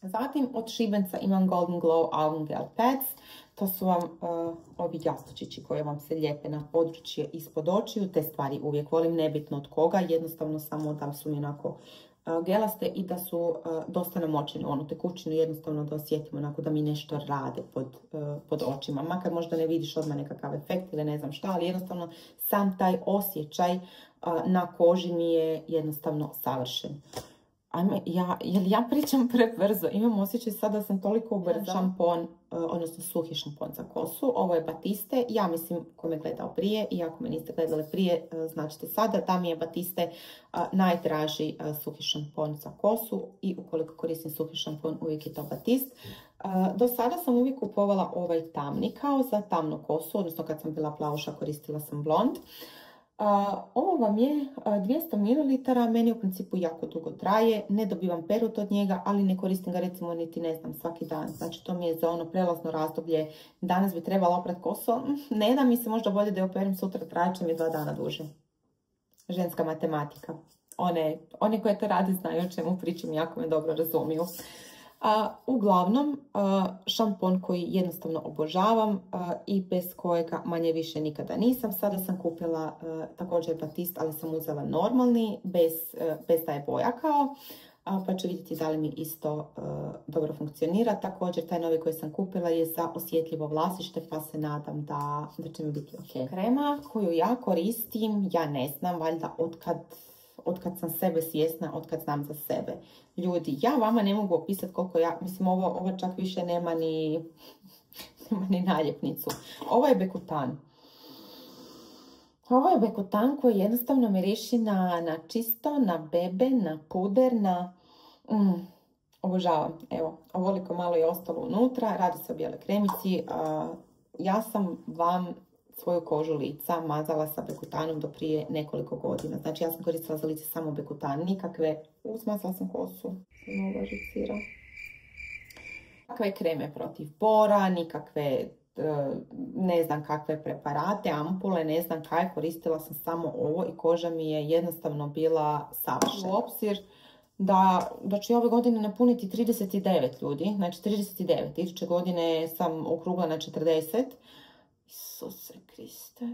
Zatim od Šibenca imam Golden Glow Almond Gel Pads. To su vam ovi jastučići koji vam se lijepe na područje ispod očiju. Te stvari uvijek volim, nebitno od koga. Jednostavno samo da su mi onako gelaste i da su dosta namočene u onu tekućinu. Jednostavno da osjetimo onako da mi nešto rade pod očima. Makar možda ne vidiš odmah nekakav efekt ili ne znam šta, ali jednostavno sam taj osjećaj na koži mi je jednostavno savršen. Ja pričam prebrzo, imam osjećaj sada da sam toliko ubrzala. Šampon, odnosno suhi šampon za kosu. Ovo je Batiste, ja mislim ko me gledao prije i ako me niste gledali prije, značite sada da mi je Batiste najdraži suhi šampon za kosu i ukoliko koristim suhi šampon uvijek je to Batiste. Do sada sam uvijek kupovala ovaj tamni kao za tamnu kosu, odnosno kad sam bila plavuša koristila sam blond. Ovo vam je 200 ml, meni u principu jako dugo traje, ne dobivam perut od njega, ali ne koristim ga recimo niti ne znam svaki dan, znači to mi je za ono prelazno razdoblje, danas bi trebala oprat kosu, ne da mi se možda bolje da je operim sutra, trajat će mi 2 dana duže. Ženska matematika, one koje to rade znaju o čemu pričam, jako me dobro razumiju. Uglavnom, šampon koji jednostavno obožavam i bez kojega manje više nikada nisam. Sada sam kupila također Batiste, ali sam uzela normalni, bez da je boja kao, pa ću vidjeti da li mi isto dobro funkcionira. Također, taj novi koji sam kupila je za osjetljivo vlasište, pa se nadam da će mi biti ok. Krema koju ja koristim, ja ne znam, valjda otkad sam sebe svjesna, otkad znam za sebe. Ljudi, ja vama ne mogu opisati koliko ja, mislim ovo čak više nema ni naljepnicu. Ovo je Bekutan. Ovo je Bekutan koji jednostavno miriši na čisto, na bebe, na puder, na... obožavam. Evo, ovoliko malo je ostalo unutra, radi se o bijele kremici. Ja sam vam svoju kožu lica mazala sa Bekutanom do prije nekoliko godina. Znači ja sam koristila za lice samo Bekutan, nikakve, smazala sam kosu, nikakve kreme protiv pora, nikakve, ne znam kakve preparate, ampule, ne znam kaj, koristila sam samo ovo i koža mi je jednostavno bila savršena. U obzir da ću ove godine napuniti 39 ljudi, znači 39, iduće godine sam okrugla na 40. Isuse Kriste.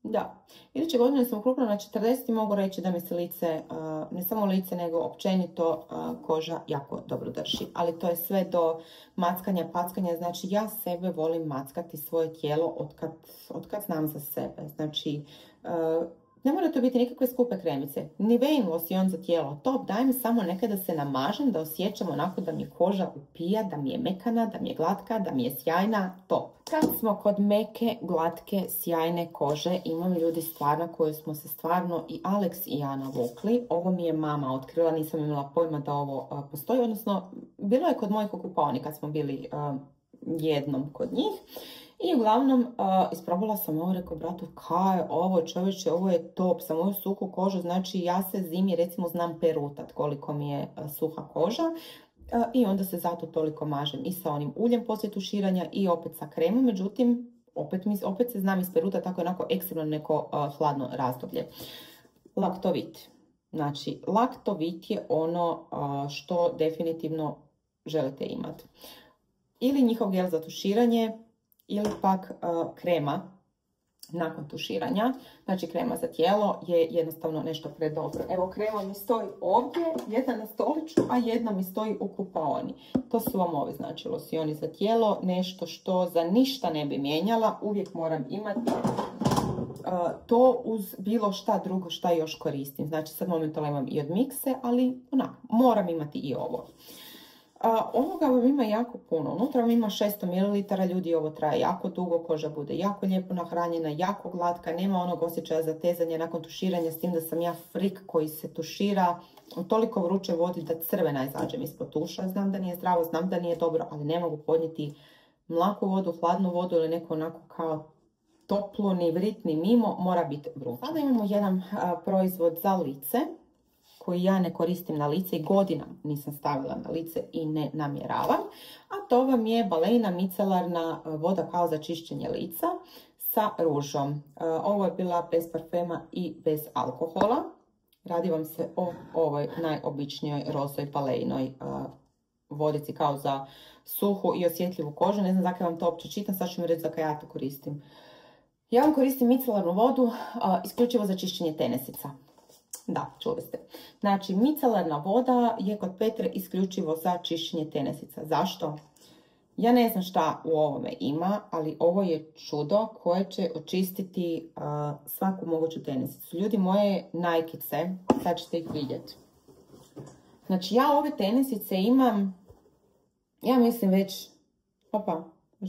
Da, iduće godine sam okrugla na 40 i mogu reći da mi se lice, ne samo lice, nego općenito koža jako dobro drži. Ali to je sve do mackanja, packanja. Znači ja sebe volim mackati svoje tijelo otkad znam za sebe. Znači ne mora to biti nikakve skupe kremice. Nivein losion za tijelo, top, daj mi samo nekad da se namažem, da osjećam onako da mi je koža upija, da mi je mekana, da mi je glatka, da mi je sjajna, top. Kad smo kod meke, glatke, sjajne kože, imam ljudi stvarno koju smo se stvarno i Alex i ja navukli. Ovo mi je mama otkrila, nisam imala pojma da ovo postoji, odnosno bilo je kod mojih u kupaoni kad smo bili jednom kod njih. I uglavnom isprobala sam ovo, rekao bratu, kaj je ovo čovječe, ovo je top, za moju suhu kožu, znači ja se zimi recimo znam perutat koliko mi je suha koža i onda se zato toliko mažem i sa onim uljem poslije tuširanja i opet sa kremom, međutim opet se znam isperutat tako onako ekstremno neko hladno razdoblje. Laktovit. Znači laktovit je ono što definitivno želite imati. Ili njihov gel za tuširanje, ili pak krema nakon tuširanja. Znači krema za tijelo je jednostavno nešto predobro. Evo krema mi stoji ovdje, jedna na stoliću, a jedna mi stoji u kupaoni. To su vam ovi, znači losioni za tijelo, nešto što za ništa ne bi mijenjala. Uvijek moram imati to uz bilo šta drugo šta još koristim. Znači sad momentalno imam i od Mixe, ali onako, moram imati i ovo. Ovoga vam ima jako puno, unutra vam ima 600 ml, ljudi, ovo traje jako dugo, koža bude jako lijepo nahranjena, jako glatka, nema onog osjećaja zatezanja nakon tuširanja, s tim da sam ja frik koji se tušira u toliko vruće vodi da crvena izađem ispod tuša. Znam da nije zdravo, znam da nije dobro, ali ne mogu podnijeti mlaku vodu, hladnu vodu ili neko onako kao toplu, ni vrit, ni mimo, mora biti vruće. Sada imamo jedan proizvod za lice, koji ja ne koristim na lice i godinama nisam stavila na lice i ne namjeravam. A to vam je Balejna micelarna voda kao za čišćenje lica sa ružom. Ovo je bila bez parfema i bez alkohola. Radi vam se o ovoj najobičnijoj rozoj balejnoj vodici kao za suhu i osjetljivu kožu. Ne znam zakaj vam to uopće čitam, sad ću mi reći zakaj ja to koristim. Ja vam koristim micelarnu vodu isključivo za čišćenje tenisica. Da, čuli ste. Znači, micelarna voda je kod Petre isključivo za čišćenje tenisica. Zašto? Ja ne znam šta u ovome ima, ali ovo je čudo koje će očistiti svaku moguću tenisicu. Ljudi, moje najkice, sad ćete ih vidjeti. Znači, ja ove tenisice imam, ja mislim već,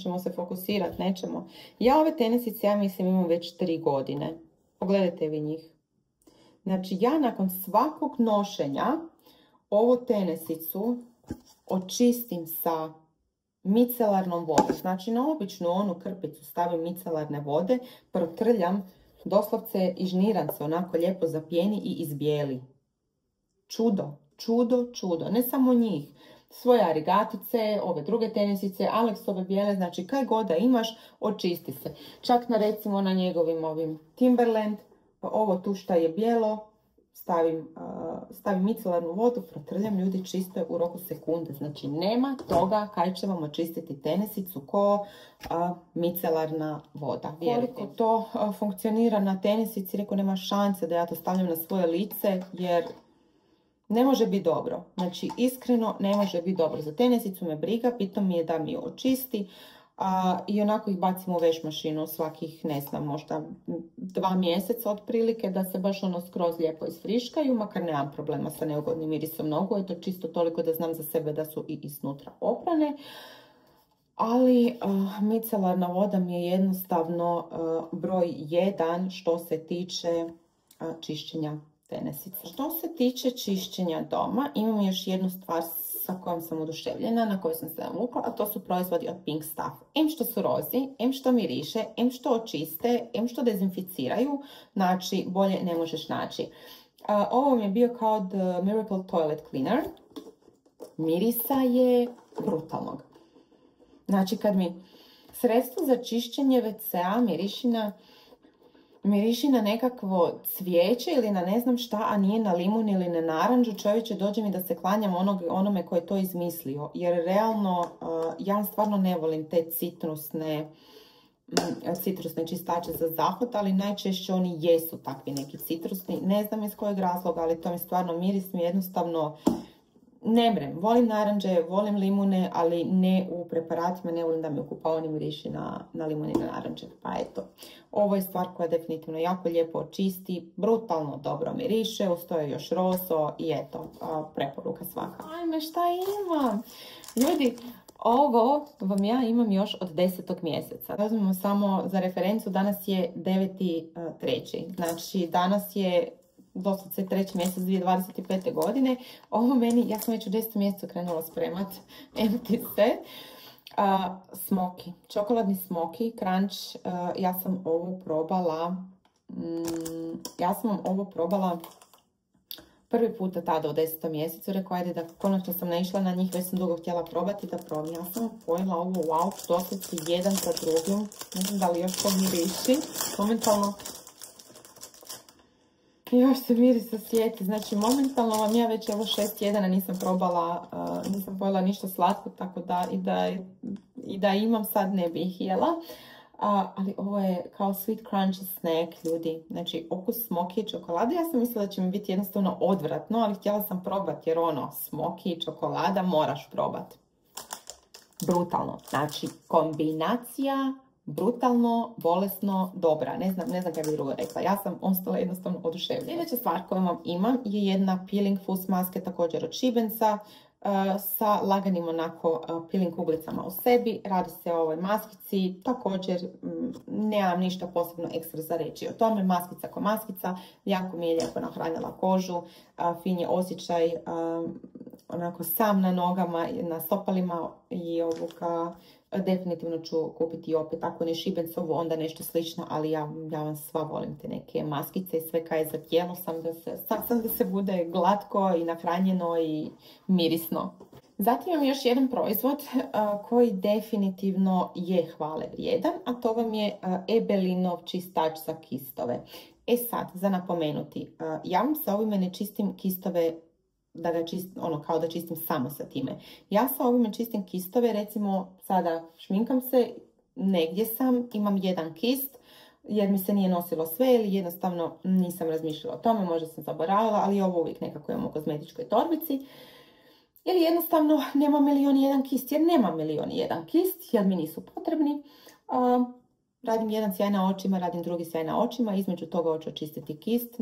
ćemo se fokusirati, nećemo. Ja ove tenisice, ja mislim, imam već 3 godine. Pogledajte vi njih. Znači, ja nakon svakog nošenja ovu tenisicu očistim sa micelarnom vodom. Znači, na običnu onu krpicu stavim micelarne vode, protrljam, doslovce i žnirance onako lijepo zapjeni i izbijeli. Čudo, čudo, čudo. Ne samo njih. Svoje arigatice, ove druge tenisice, Alexove bijele, znači kaj god da imaš, očisti se. Čak na recimo na njegovim ovim Timberland, ovo tu šta je bijelo, stavim micelarnu vodu, protrljam, ljudi, čisto je u roku sekunde. Znači nema toga kaj će vam očistiti tenisicu ko micelarna voda. Koliko to funkcionira na tenisici, rekao nema šanse da ja to stavljam na svoje lice jer ne može biti dobro. Znači iskreno ne može biti dobro. Za tenisicu me briga, pitam mi je da mi je očisti. I onako ih bacimo u veš mašinu svakih, ne znam, možda 2 mjeseca otprilike, da se baš ono skroz lijepo isfriškaju, makar nemam problema sa neugodnim mirisom nogu, je to čisto toliko da znam za sebe da su i iznutra oprane. Ali micelarna voda mi je jednostavno broj 1 što se tiče čišćenja tenisica. Što se tiče čišćenja doma, imam još jednu stvar sa kojom sam oduševljena, na koju sam se navukla, a to su proizvodi od Pink Stuff. Em što su rozi, em što miriše, em što očiste, em što dezinficiraju, znači bolje ne možeš naći. Ovo mi je bio kao The Miracle Toilet Cleaner. Mirisa je brutalnog. Znači kad mi sredstvo za čišćenje WC-a miriši na nekakvo cvijeće ili na ne znam šta, a nije na limun ili na naranđu, čovječe, dođe mi da se klanjam onome ko je to izmislio. Jer realno, ja stvarno ne volim te citrusne čistače za zahod, ali najčešće oni jesu takvi neki citrusni. Ne znam iz kojeg razloga, ali to mi stvarno miris mi jednostavno ne mrem. Volim naranđe, volim limune, ali ne u preparatima, ne volim da mi u kupaoni miriši na limun i na naranđe. Pa eto, ovo je stvar koja definitivno jako lijepo očisti, brutalno dobro miriše, ustoje još roso i eto, preporuka svaka. Ajme, šta imam? Ljudi, ovo vam ja imam još od 10. mjeseca. Razumimo samo za referencu, danas je 9.3. Znači, danas je doslovce 3. mjesec 2025. godine. Ovo meni, ja sam već u 10. mjesecu krenula spremat empty set. Smoky, čokoladni smoky, crunch. Ja sam ovo probala prvi puta tada u 10. mjesecu. Rekao, ajde da konačno sam naišla na njih, već sam dugo htjela probati da probam. Ja sam pojela ovo, wow, doslovce jedan za drugim. Ne znam da li još to miriši. Momentalno još se miris osjeti. Znači, momentalno vam ja već evo 6 tjedana nisam pojela ništa slatko, tako da i da imam sad ne bih jela. Ali ovo je kao sweet crunchy snack, ljudi. Znači, okus smoky i čokolade. Ja sam mislila da će mi biti jednostavno odvratno, ali htjela sam probati jer ono, smoky i čokolada moraš probati. Brutalno. Znači, kombinacija brutalno, bolesno, dobra. Ne znam kako bi drugo rekla. Ja sam ostala jednostavno oduševljena. Sljedeća stvar koju vam imam je jedna peeling fus maske, također od Šibenca, sa laganim onako peeling kuglicama u sebi. Radi se o ovoj maskici. Također nemam ništa posebno ekstra za reći o tome. Maskica ko maskica. Jako mi je lijepo nahranila kožu. Fin je osjećaj, onako sam na nogama, na stopalima i ovoga. Definitivno ću kupiti opet, ako ne Šibencovu, onda nešto slično, ali ja vam sva volim te neke maskice i sve kaj je za tijelo, sam da se bude glatko i nahranjeno i mirisno. Zatim imam još jedan proizvod koji definitivno je hvale vrijedan, a to vam je Ebelinov čistač za kistove. E sad, za napomenuti, ja vam sa ovime ne čistim kistove da ga ono, kao da čistim samo sa time. Ja sa ovime čistim kistove, recimo sada šminkam se, negdje sam, imam jedan kist, jer mi se nije nosilo sve ili jednostavno nisam razmišljala o tome, možda sam zaboravila, ali ovo uvijek nekako imam u kozmetičkoj torbici. Ili jednostavno nema milion i jedan kist, jer nema milion i jedan kist, jer mi nisu potrebni. Radim jedan sjaj na očima, radim drugi sjaj na očima, između toga hoću očistiti kist,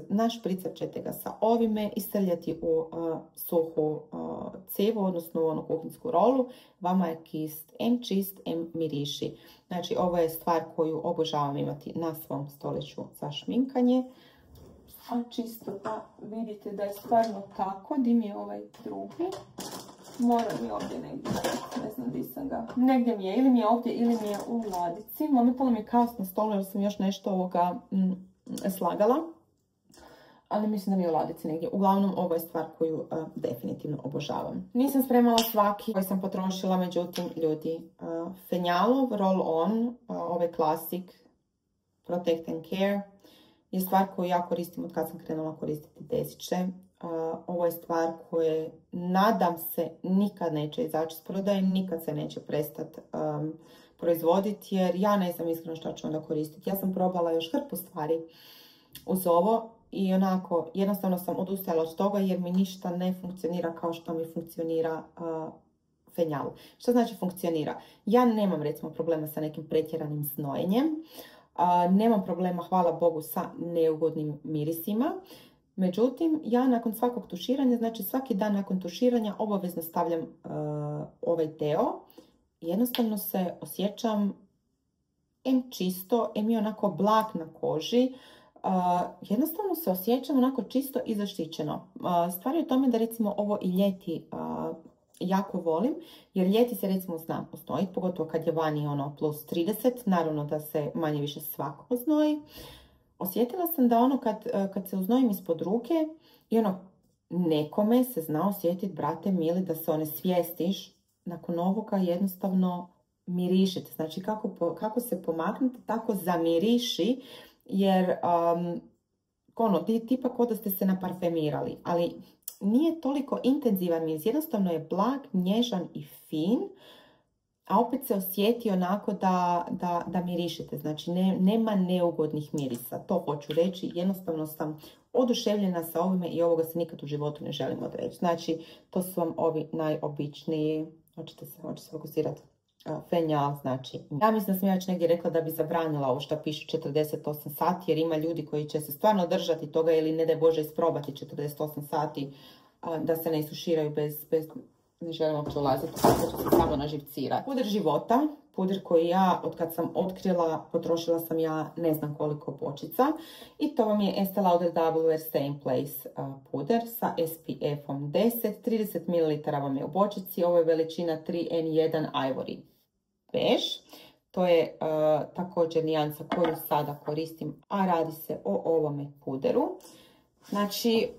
našpricat ćete ga sa ovime i stavljati u suhu cevu, odnosno u onu kuhinsku rolu. Vama je kist em čist, em miriši. Znači, ovo je stvar koju obožavam imati na svom stoliću za šminkanje. A čisto da vidite da je stvarno tako. Di mi je ovaj drugi? Mora mi ovdje negdje, ne znam di sam ga. Negdje mi je, ili mi je ovdje, ili mi je u ladici. Momentalno mi je kaos na stolu jer sam još nešto ovoga slagala. Ali mislim da mi je u ladici negdje. Uglavnom, ovo je stvar koju definitivno obožavam. Nisam spremala svaki koji sam potrošila, međutim, ljudi, Fenjalov Roll On, ovaj klasik Protect and Care, je stvar koju ja koristim od kad sam krenula koristiti desiće. Ovo je stvar koje, nadam se, nikad neće izaći s prodaje, nikad se neće prestati proizvoditi, jer ja ne znam iskreno što ću onda koristiti. Ja sam probala još hrpu stvari uz ovo i onako jednostavno sam odustajala od toga jer mi ništa ne funkcionira kao što mi funkcionira Fenjal. Što znači funkcionira? Ja nemam recimo problema sa nekim pretjeranim znojenjem. Nemam problema, hvala Bogu, sa neugodnim mirisima. Međutim, ja nakon svakog tuširanja, znači svaki dan nakon tuširanja obavezno stavljam ovaj deo. Jednostavno se osjećam em čisto, em je onako blag na koži. Jednostavno se osjećam onako čisto i zaštićeno. Stvar je u tome da recimo ovo i ljeti jako volim, jer ljeti se recimo znam oznojiti, pogotovo kad je vani ono plus 30, naravno da se manje više svako oznoji. Osjetila sam da ono kad se uznojim ispod ruke i ono nekome se zna osjetiti, brate mili, da se one svijestiš, nakon ovoga jednostavno mirišite. Znači kako se pomaknete, tako zamiriši, jer ono, tipa kao da ste se naparfemirali, ali nije toliko intenzivan miris, jednostavno je blag, nježan i fin, a opet se osjeti onako da mirišite, znači nema neugodnih mirisa, to hoću reći, jednostavno sam oduševljena sa ovime i ovoga se nikad u životu ne želim odreći. Znači, to su vam ovi najobičniji, hoćete se fokusirati, Fenjal, znači. Ja mislim da sam ja već negdje rekla da bi zabranila ovo što piše 48 sati, jer ima ljudi koji će se stvarno držati toga ili ne daj Bože isprobati 48 sati da se ne isuširaju bez ne želim uopće ulaziti, da će se samo naživcirati. Puder života, puder koji ja, od kad sam otkrila, potrošila sam ja ne znam koliko bočica. I to vam je Estee Lauder Double Wear Stay in Place puder sa SPF-om 10. 30 ml vam je u bočici. Ovo je veličina 3N1 Ivory Beige. To je također nijansa koju sada koristim, a radi se o ovome puderu. Znači,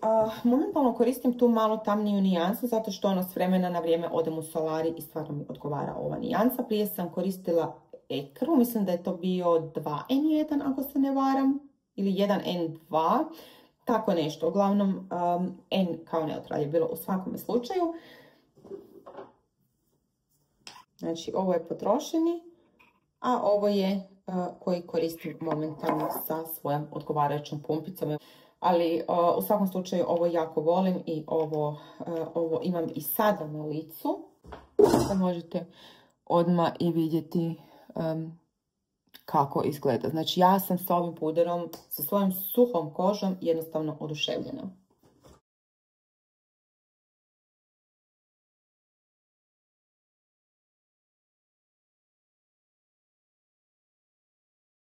momentalno koristim tu malo tamniju nijansu, zato što ono s vremena na vrijeme odem u solari i stvarno mi odgovara ova nijansa. Prije sam koristila ekru, mislim da je to bio 2N1 ako se ne varam, ili 1N2, tako nešto. Uglavnom, N kao neutral je bilo u svakome slučaju. Znači, ovo je potrošeni, a ovo je koji koristim momentalno sa svojom odgovarajućom pumpicom. Ali u svakom slučaju ovo jako volim i ovo imam i sada na licu. Da možete odmah i vidjeti kako izgleda. Znači ja sam s ovim puderom, sa svojom suhom kožom jednostavno oduševljena.